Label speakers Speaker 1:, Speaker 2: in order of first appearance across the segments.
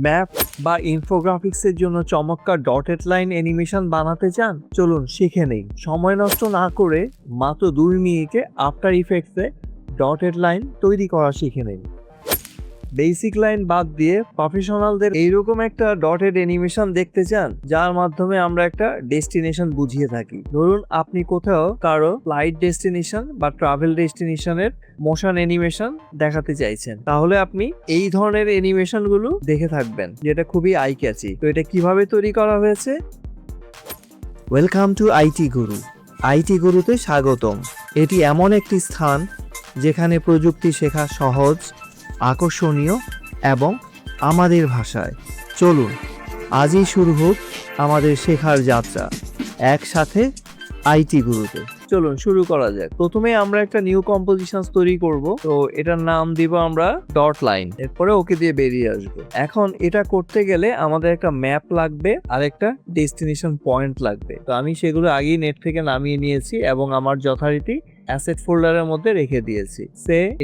Speaker 1: Map বা ইনফোগ্রাফিক্সের জন্য চমৎকার ডটেড লাইন অ্যানিমেশন বানাতে চান? চলুন শিখে নেই। সময় নষ্ট না করে মাত্র 2 মিনিটে আফটার ইফেক্টসে ডটেড লাইন তৈরি করা শিখে নিন। বেসিক লাইন বাদ দিয়ে প্রফেশনালদের এইরকম একটা ডটেড অ্যানিমেশন দেখতে চান যার মাধ্যমে আমরা একটা ডেস্টিনেশন বুঝিয়ে থাকি। ধরুন আপনি কোথাও কারো ফ্লাইট ডেস্টিনেশন বা ট্রাভেল ডেস্টিনেশনের মোশন অ্যানিমেশন দেখাতে চাইছেন, তাহলে আপনি এই ধরনের অ্যানিমেশনগুলো দেখে থাকবেন, যেটা খুবই আই ক্যাচি। তো এটা কিভাবে তৈরি করা হয়েছে? Welcome to IT Guru. IT গুরুতে স্বাগতম। এটি এমন একটি স্থান যেখানে প্রযুক্তি শেখা সহজ, আকর্ষণীয় এবং আমাদের ভাষায়। চলুন আজই শুরু হোক আমাদের শেখার যাত্রা একসাথে আইটি গুরুতে। চলুন শুরু করা যাক। প্রথমে আমরা একটা নিউ কম্পোজিশন তৈরি করব। তো এটার নাম দিব আমরা ডট লাইন, এরপরে ওকে দিয়ে বেরিয়ে আসবো। এখন এটা করতে গেলে আমাদের একটা ম্যাপ লাগবে আর একটা ডেস্টিনেশন পয়েন্ট লাগবে। তো আমি সেগুলো আগেই নেট থেকে নামিয়ে নিয়েছি এবং আমার যথারীতি অ্যাসেট ফোল্ডারের মধ্যে রেখে দিয়েছি।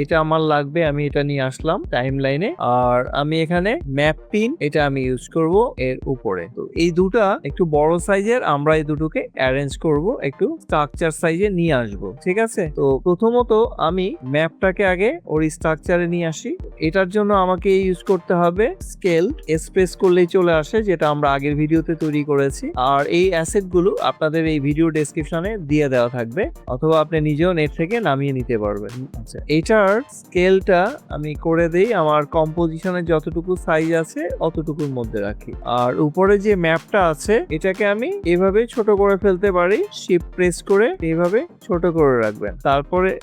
Speaker 1: এটা আমার লাগবে, আমি এটা নিয়ে আসলাম টাইম লাইনে। আর আমি এখানে ম্যাপ পিন এটা আমি ইউজ করব এর উপরে। তো এই দুটা একটু বড় সাইজের, আমরা এই দুটোকে অ্যারেঞ্জ করব, একটু স্ট্রাকচার সাইজে নিয়ে আসব। ঠিক আছে, তো প্রথমত আমি ম্যাপটাকে আগে ওর স্ট্রাকচারে নিয়ে আসি। এটার জন্য আমাকে ইউজ করতে হবে স্কেল। এক্সপ্রেস করলেই চলে আসে, যেটা আমরা আগের ভিডিওতে তৈরি করেছি। আর এই অ্যাসেট গুলো আপনাদের এই ভিডিও ডেসক্রিপশনে দিয়ে দেওয়া থাকবে, অথবা আপনি নিজেও নেট থেকে নামিয়ে নিতে পারবেন। আচ্ছা, এটার স্কেলটা আমি করে দেই আমার কম্পোজিশনের যতটুকু সাইজ আছে অতটুকুর মধ্যে রাখি। আর উপরে যে ম্যাপটা আছে এটাকে আমি এভাবে ছোট করে ফেলতে পারি, শিফট প্রেস করে এভাবে ছোট করে রাখবেন।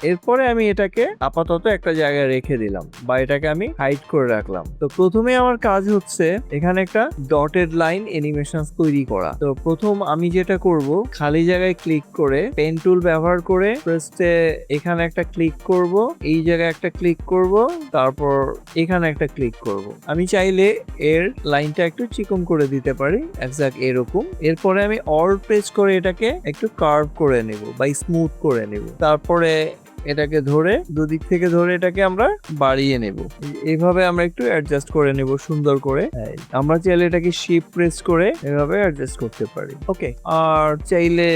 Speaker 1: এরপরে আমি এটাকে আপাতত একটা জায়গায় রেখে দিলাম, বা এটাকে আমি হাইড করে রাখলাম। তো প্রথমে আমার কাজ হচ্ছে এখানে একটা ডটেড লাইন অ্যানিমেশন তৈরি করা। তো প্রথম আমি যেটা করব, খালি জায়গায় ক্লিক করে পেন টুল ব্যবহার করে এখানে একটা ক্লিক করব, এই জায়গায় একটা ক্লিক করব, তারপর এখানে একটা ক্লিক করব। আমি চাইলে এর লাইনটা একটু চিকন করে দিতে পারি, এক্সাক্ট এরকম। এরপরে আমি অল্ট প্রেস করে এটাকে একটু কার্ভ করে নেব বা স্মুথ করে নেব। তারপরে এটাকে ধরে দুদিক থেকে ধরে এটাকে আমরা বাড়িয়ে নেব। এইভাবে আমরা একটু অ্যাডজাস্ট করে নেব সুন্দর করে। আমরা চাইলে এটাকে শিফট প্রেস করে এভাবে অ্যাডজাস্ট করতে পারি। ওকে, আর চাইলে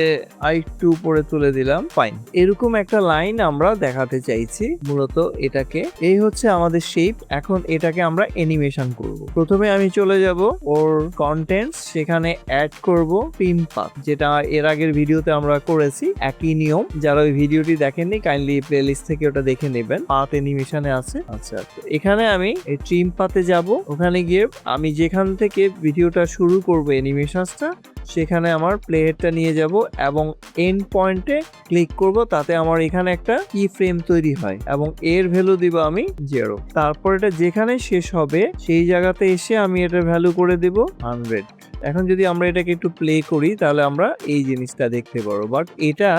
Speaker 1: আরেকটু উপরে তুলে দিলাম। ফাইন, এরকম একটা লাইন আমরা দেখাতে চাইছি মূলত এটাকে। এই হচ্ছে আমাদের শেপ। এখন এটাকে আমরা অ্যানিমেশন করব। প্রথমে আমি চলে যাব ওর কন্টেন্টস, সেখানে অ্যাড করব পিন পাথ, যেটা এর আগের ভিডিওতে আমরা করেছি। একই নিয়ম, যারা ওই ভিডিওটি দেখেননি কাইন্ডলি প্লেলিস্ট থেকে ওটা দেখে নেবেন, পাথ অ্যানিমেশনে আছে। আচ্ছা, এখানে আমি এই ট্রিম পাথে যাব। ওখানে গিয়ে আমি যেখান থেকে ভিডিওটা শুরু করব অ্যানিমেশনটা, সেখানে আমার প্লে হেডটা নিয়ে যাব এবং এন্ড পয়েন্টে ক্লিক করব। তাতে আমার এখানে একটা কি ফ্রেম তৈরি হয় এবং এর ভ্যালু দিব আমি 0। তারপর এটা যেখানে শেষ হবে সেই জায়গাতে এসে আমি এটার ভ্যালু করে দিব 100। এখন যদি আমরা এটাকে একটু প্লে করি তাহলে আমরা এই জিনিসটা দেখতে পারবো। বাট এটা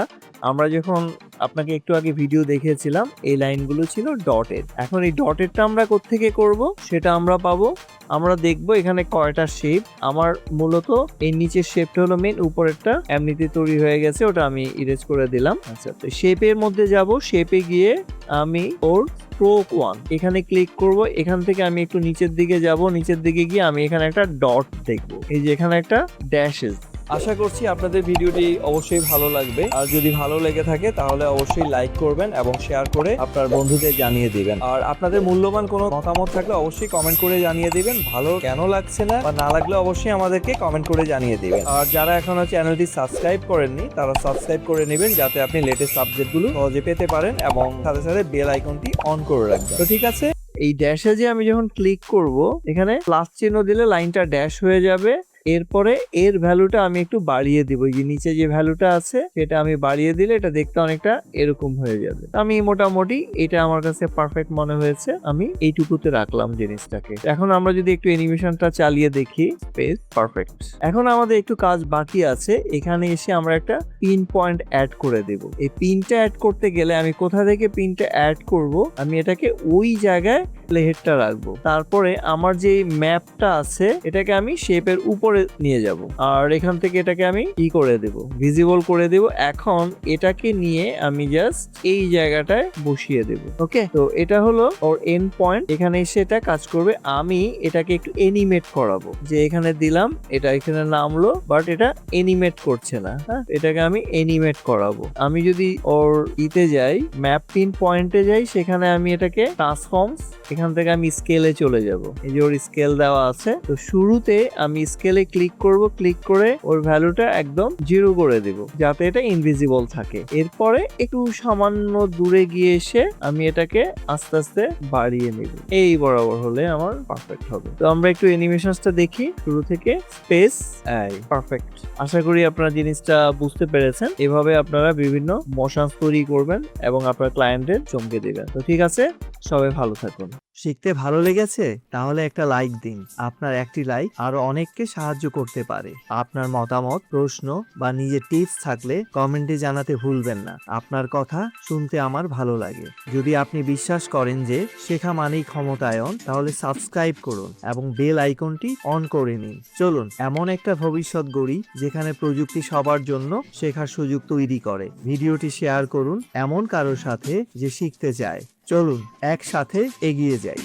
Speaker 1: আমরা যখন আপনাকে একটু আগে ভিডিও দেখিয়েছিলাম, এই লাইনগুলো ছিল ডটেড। এখন এই ডটেডটা আমরা কোত্থেকে করব সেটা আমরা পাবো। আমরা দেখবো এখানে কয়টা শেপ। আমার মূলত এই নিচের শেপটা হলো মেন, উপরেরটা এমনিতে তৈরি হয়ে গেছে, ওটা আমি ইরেজ করে দিলাম। আচ্ছা, তো শেপের মধ্যে যাব। শেপে গিয়ে আমি ওর স্ট্রোক 1 এখানে ক্লিক করব। এখান থেকে আমি একটু নিচের দিকে যাব। নিচের দিকে গিয়ে আমি এখানে একটা ডট দেখবো, এই যে এখানে একটা ড্যাশেস। আশা করছি আপনাদের ভিডিওটি অবশ্যই ভালো লাগবে। আর যদি ভালো লেগে থাকে তাহলে অবশ্যই লাইক করবেন এবং শেয়ার করে আপনার বন্ধুদের জানিয়ে দিবেন। আর আপনাদের মূল্যবান কোনো মতামত থাকলে অবশ্যই কমেন্ট করে জানিয়ে দিবেন। ভালো কেন লাগছে না বা না লাগলে অবশ্যই আমাদেরকে কমেন্ট করে জানিয়ে দিবেন। আর যারা এখনো চ্যানেলটি সাবস্ক্রাইব করেননি তারা সাবস্ক্রাইব করে নেবেন, যাতে আপনি লেটেস্ট আপডেটগুলো সহজে পেতে পারেন এবং সাথে সাথে বেল আইকনটি অন করে রাখবেন। তো ঠিক আছে, এই ড্যাশে যে আমি যখন ক্লিক করব, এখানে প্লাস চিহ্ন দিলে লাইনটা ড্যাশ হয়ে যাবে। এরপরে এর ভ্যালুটা আমি একটু বাড়িয়ে দিব। এই যে নিচে যে ভ্যালুটা আছে সেটা আমি বাড়িয়ে দিলে এটা দেখতে অনেকটা এরকম হয়ে যাবে। আমি মোটামুটি এটা আমার কাছে পারফেক্ট মনে হয়েছে, আমি এইটুকুতে রাখলাম জিনিসটাকে। এখন আমরা যদি একটু অ্যানিমেশনটা চালিয়ে দেখি, স্পেস পারফেক্ট। এখন আমাদের একটু কাজ বাকি আছে। এখানে এসে আমরা একটা পিন পয়েন্ট অ্যাড করে দেব। এই পিনটা অ্যাড করতে গেলে আমি কোথা থেকে পিনটা অ্যাড করব, আমি এটাকে ওই জায়গায় প্লে হেডটা রাখবো। তারপরে আমার যে ম্যাপটা আছে এটাকে আমি শেপের উপরে উপরে নিয়ে যাব, আর এখান থেকে এটাকে আমি করে দেব, ভিজিবল করে দেব। এখন এটাকে নিয়ে আমি জাস্ট এই জায়গাটায় বসিয়ে দেব। ওকে, তো এটা হলো ওর এন্ড পয়েন্ট। এখানে এসে এটা কাজ করবে। আমি এটাকে একটু এনিমেট করাবো, যে এখানে দিলাম, এটা এখানে নামলো, বাট এটা এনিমেট করছে না। হ্যাঁ, এটাকে আমি এনিমেট করাবো। আমি যদি ওর যাই, ম্যাপ পিন পয়েন্টে যাই, সেখানে আমি এটাকে ট্রান্সফর্মস, এখান থেকে আমি স্কেলে চলে যাব। এই যে ওর স্কেল দেওয়া আছে, তো শুরুতে আমি স্কেলে ক্লিক করব, ক্লিক করে ওর ভ্যালুটা একদম 0 করে দেব, যাতে এটা ইনভিজিবল থাকে। এরপরে একটু সামান্য দূরে গিয়ে এসে আমি এটাকে আস্তে আস্তে বাড়িয়ে নেব। এই বরাবর হলে আমার পারফেক্ট হবে। তো আমরা একটু অ্যানিমেশনসটা দেখি শুরু থেকে। Space, perfect. আশা করি আপনারা জিনিসটা বুঝতে পেরেছেন। এভাবে আপনারা বিভিন্ন মোশনস তৈরি করবেন এবং আপনার ক্লায়েন্টের চমকে দিবেন। তো ঠিক আছে, সবাই ভালো থাকুন। শিখতে ভালো লেগেছে? তাহলে একটা লাইক দিন। আপনার একটি লাইক আরো অনেককে সাহায্য করতে পারে। আপনার মতামত, প্রশ্ন বা নিজের টিপস থাকলে কমেন্টে জানাতে ভুলবেন না। আপনার কথা শুনতে আমার ভালো লাগে। যদি আপনি বিশ্বাস করেন যে শেখা মানেই ক্ষমতায়ন, তাহলে সাবস্ক্রাইব করুন এবং বেল আইকনটি অন করে নিন। চলুন এমন একটা ভবিষ্যৎ গড়ি যেখানে প্রযুক্তি সবার জন্য শেখার সুযোগ তৈরি করে। ভিডিওটি শেয়ার করুন এমন কারোর সাথে যে শিখতে চায়। চলুন একসাথে এগিয়ে যাই।